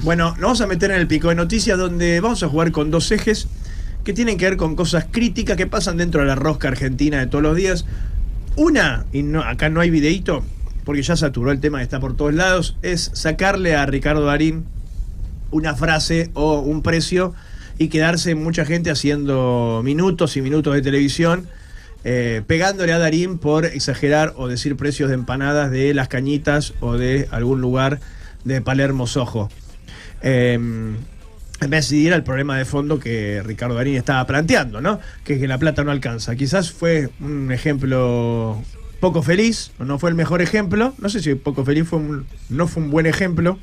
Bueno, nos vamos a meter en el pico de noticias donde vamos a jugar con dos ejes que tienen que ver con cosas críticas que pasan dentro de la rosca argentina de todos los días. Una, y no, acá no hay videíto, porque ya saturó el tema que está por todos lados, es sacarle a Ricardo Darín una frase o un precio y quedarse mucha gente haciendo minutos y minutos de televisión pegándole a Darín por exagerar o decir precios de empanadas de Las Cañitas o de algún lugar de Palermo Sojo. En vez de decidir el problema de fondo que Ricardo Darín estaba planteando, ¿no? Que la plata no alcanza. Quizás fue un ejemplo poco feliz, o no fue el mejor ejemplo. No sé si poco feliz no fue un buen ejemplo.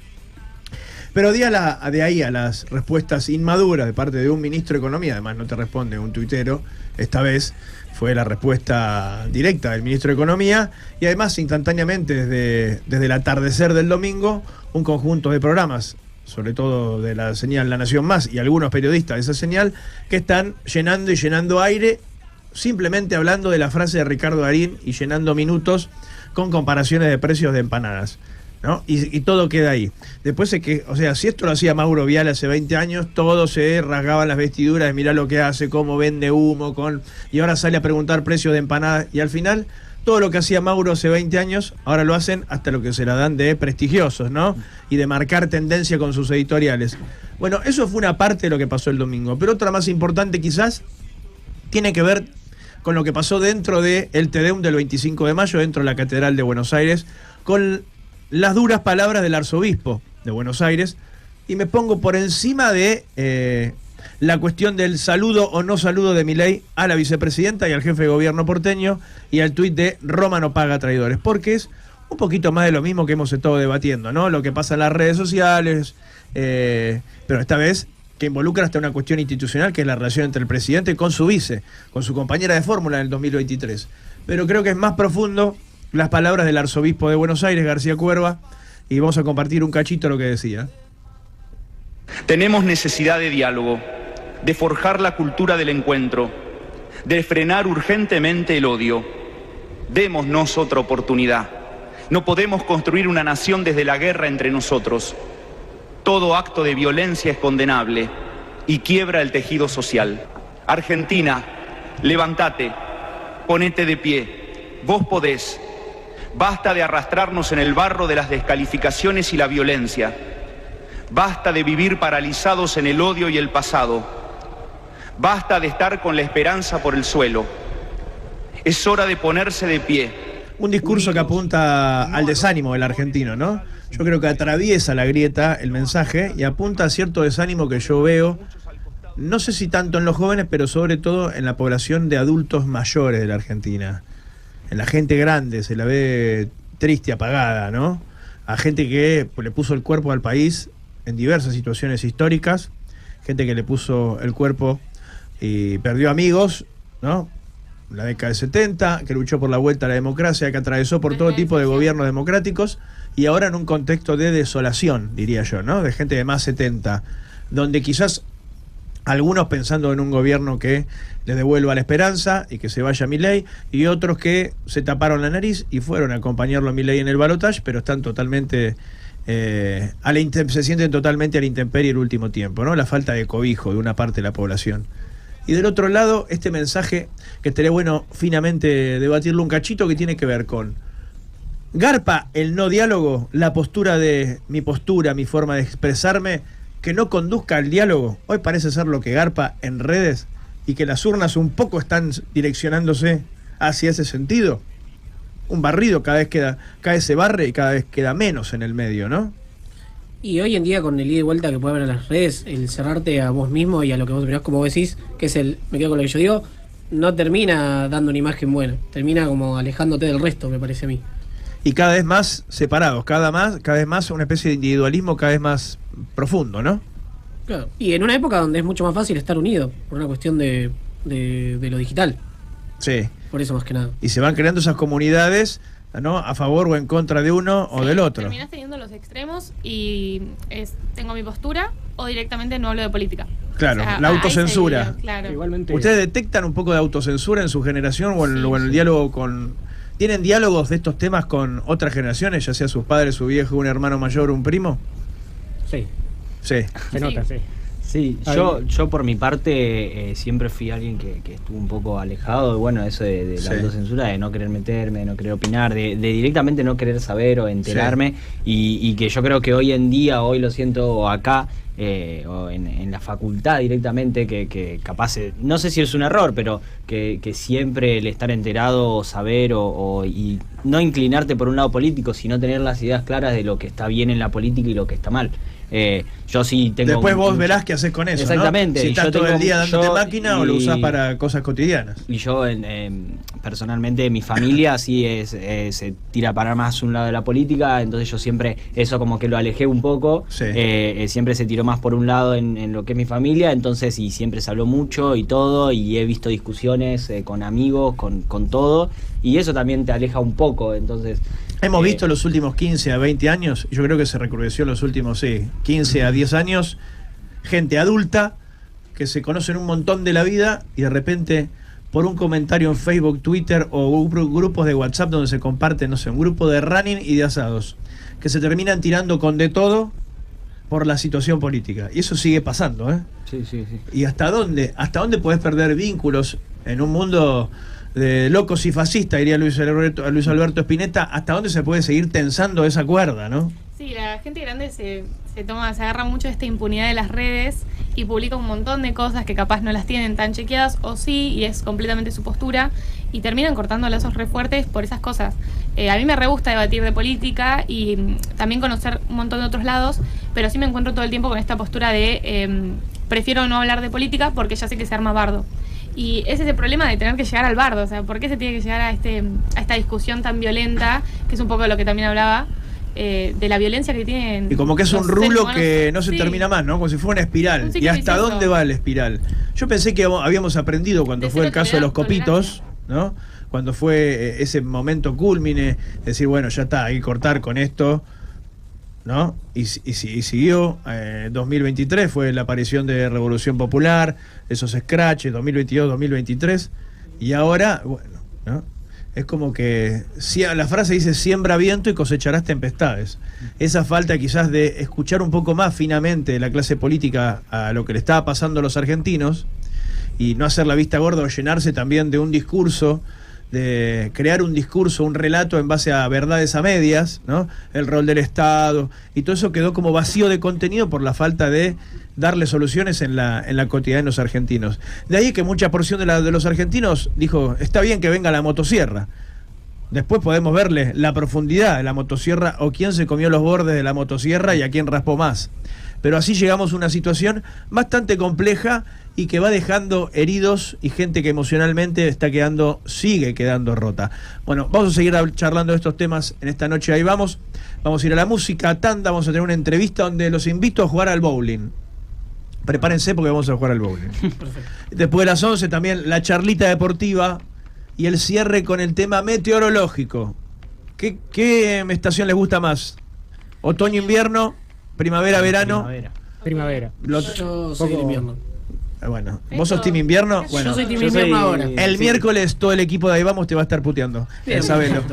Pero de ahí a las respuestas inmaduras de parte de un ministro de Economía, además no te responde un tuitero, esta vez fue la respuesta directa del ministro de Economía, y además instantáneamente desde el atardecer del domingo, un conjunto de programas, sobre todo de la señal La Nación Más y algunos periodistas de esa señal, que están llenando y llenando aire, simplemente hablando de la frase de Ricardo Darín y llenando minutos con comparaciones de precios de empanadas, ¿no? Y todo queda ahí. Después si esto lo hacía Mauro Viale hace 20 años, todos se rasgaban las vestiduras de mirá lo que hace, cómo vende humo, y ahora sale a preguntar precios de empanadas, y al final todo lo que hacía Mauro hace 20 años, ahora lo hacen hasta lo que se la dan de prestigiosos, ¿no? Y de marcar tendencia con sus editoriales. Bueno, eso fue una parte de lo que pasó el domingo, pero otra más importante quizás tiene que ver con lo que pasó dentro del Te Deum del 25 de mayo, dentro de la Catedral de Buenos Aires, con las duras palabras del arzobispo de Buenos Aires, y me pongo por encima de la cuestión del saludo o no saludo de Milei a la vicepresidenta y al jefe de gobierno porteño, y al tuit de Roma no paga traidores, porque un poquito más de lo mismo que hemos estado debatiendo, ¿no? Lo que pasa en las redes sociales, pero esta vez que involucra hasta una cuestión institucional, que es la relación entre el presidente con su vice, con su compañera de fórmula en el 2023. Pero creo que es más profundo las palabras del arzobispo de Buenos Aires, García Cuerva, y vamos a compartir un cachito de lo que decía. Tenemos necesidad de diálogo, de forjar la cultura del encuentro, de frenar urgentemente el odio. Démonos otra oportunidad. No podemos construir una nación desde la guerra entre nosotros. Todo acto de violencia es condenable y quiebra el tejido social. Argentina, levántate, ponete de pie, vos podés. Basta de arrastrarnos en el barro de las descalificaciones y la violencia. Basta de vivir paralizados en el odio y el pasado. Basta de estar con la esperanza por el suelo. Es hora de ponerse de pie. Un discurso que apunta al desánimo del argentino, ¿no? Yo creo que atraviesa la grieta el mensaje y apunta a cierto desánimo que yo veo, no sé si tanto en los jóvenes, pero sobre todo en la población de adultos mayores de la Argentina. En la gente grande se la ve triste, apagada, ¿no? A gente que le puso el cuerpo al país en diversas situaciones históricas, gente que le puso el cuerpo y perdió amigos, ¿no? La década del 70, que luchó por la vuelta a la democracia, que atravesó por todo tipo de gobiernos democráticos, y ahora en un contexto de desolación, diría yo, ¿no? De gente de más 70, donde quizás algunos pensando en un gobierno que le devuelva la esperanza y que se vaya Milei, y otros que se taparon la nariz y fueron a acompañarlo a Milei en el balotaje, pero están totalmente se sienten totalmente a la intemperie el último tiempo, ¿no? La falta de cobijo de una parte de la población. Y del otro lado, este mensaje que estaría bueno finamente debatirlo un cachito, que tiene que ver con garpa el no diálogo, la postura, mi forma de expresarme, que no conduzca al diálogo. Hoy parece ser lo que garpa en redes, y que las urnas un poco están direccionándose hacia ese sentido. Un barrido, cada vez se barre y cada vez queda menos en el medio, ¿no? Y hoy en día, con el ida y vuelta que puede haber en las redes, el cerrarte a vos mismo y a lo que vos opinás, como vos decís, que es me quedo con lo que yo digo, no termina dando una imagen buena, termina como alejándote del resto, me parece a mí. Y cada vez más separados, cada vez más una especie de individualismo cada vez más profundo, ¿no? Claro. Y en una época donde es mucho más fácil estar unido, por una cuestión de lo digital. Sí. Por eso más que nada. Y se van creando esas comunidades, ¿no? A favor o en contra de uno o del otro. Terminás teniendo los extremos y tengo mi postura o directamente no hablo de política. Claro, o sea, la autocensura. Claro. Igualmente. ¿Ustedes detectan un poco de autocensura en su generación o en el diálogo con... ¿Tienen diálogos de estos temas con otras generaciones, ya sea sus padres, su viejo, un hermano mayor, un primo? Sí. Sí. Se nota, sí. Sí, yo por mi parte siempre fui alguien que estuvo un poco alejado de, bueno, eso de la autocensura, de no querer meterme, de no querer opinar, de directamente no querer saber o enterarme, y que yo creo que hoy en día, hoy lo siento acá, o en la facultad directamente, que capaz, no sé si es un error, pero que siempre el estar enterado o saber y no inclinarte por un lado político, sino tener las ideas claras de lo que está bien en la política y lo que está mal. Yo sí tengo. Después vos verás qué haces con eso. Exactamente. ¿No? Si estás todo el día dándote máquina o lo usás para cosas cotidianas. Y yo, personalmente, mi familia sí se tira para más un lado de la política, entonces yo siempre, eso como que lo alejé un poco. Sí. Siempre se tiró más por un lado en lo que es mi familia, entonces, y siempre se habló mucho y todo, y he visto discusiones con amigos, con todo, y eso también te aleja un poco, entonces. Hemos visto los últimos 15 a 20 años, yo creo que se recrudeció los últimos 15 a 10 años, gente adulta que se conocen un montón de la vida y de repente por un comentario en Facebook, Twitter o grupos de WhatsApp donde se comparten, no sé, un grupo de running y de asados, que se terminan tirando con de todo por la situación política. Y eso sigue pasando, ¿eh? Sí. ¿Y hasta dónde? ¿Hasta dónde podés perder vínculos en un mundo de locos y fascistas, diría Luis Alberto Spinetta? ¿Hasta dónde se puede seguir tensando esa cuerda, no? Sí, la gente grande se agarra mucho de esta impunidad de las redes y publica un montón de cosas que capaz no las tienen tan chequeadas, o sí, y es completamente su postura, y terminan cortando lazos re fuertes por esas cosas. A mí me re gusta debatir de política y también conocer un montón de otros lados, pero sí me encuentro todo el tiempo con esta postura de prefiero no hablar de política porque ya sé que se arma bardo. Y ese es el problema de tener que llegar al bardo, o sea, ¿por qué se tiene que llegar a esta discusión tan violenta, que es un poco de lo que también hablaba, de la violencia que tienen? Y como que es un rulo que no se termina más, ¿no? Como si fuera una espiral. ¿Y hasta dónde va la espiral? Yo pensé que habíamos aprendido cuando fue el caso de los copitos, ¿no? Cuando fue ese momento cúlmine, decir, bueno, ya está, hay que cortar con esto, ¿no? Y siguió. 2023 fue la aparición de Revolución Popular, esos scratches, 2022, 2023, y ahora, bueno, ¿no? Es como que la frase dice: siembra viento y cosecharás tempestades. Esa falta quizás de escuchar un poco más finamente de la clase política a lo que le estaba pasando a los argentinos y no hacer la vista gorda o llenarse también de un discurso, de crear un discurso, un relato en base a verdades a medias, ¿no? El rol del Estado y todo eso quedó como vacío de contenido por la falta de darle soluciones en la cotidianidad de los argentinos. De ahí que mucha porción de los argentinos dijo: está bien que venga la motosierra. Después podemos verle la profundidad de la motosierra o quién se comió los bordes de la motosierra y a quién raspó más. Pero así llegamos a una situación bastante compleja y que va dejando heridos y gente que emocionalmente sigue quedando rota. Bueno, vamos a seguir charlando de estos temas en esta noche. Ahí vamos a ir a la música, tanda, vamos a tener una entrevista donde los invito a jugar al bowling. Prepárense porque vamos a jugar al bowling. Después de las 11 también la charlita deportiva y el cierre con el tema meteorológico. ¿Qué estación les gusta más? ¿Otoño, invierno? ¿Primavera, verano? Primavera. Yo soy de invierno. Bueno, ¿vos sos team invierno? Bueno, yo soy team invierno ahora. El miércoles todo el equipo de Ahí Vamos te va a estar puteando. Sabelo.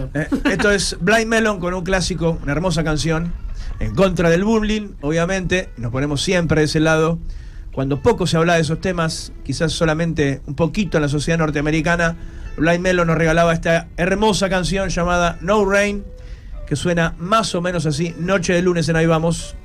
Esto es Blind Melon con un clásico, una hermosa canción, en contra del bullying, obviamente. Nos ponemos siempre de ese lado. Cuando poco se habla de esos temas, quizás solamente un poquito en la sociedad norteamericana, Blind Melon nos regalaba esta hermosa canción llamada No Rain, que suena más o menos así: noche de lunes en Ahí Vamos.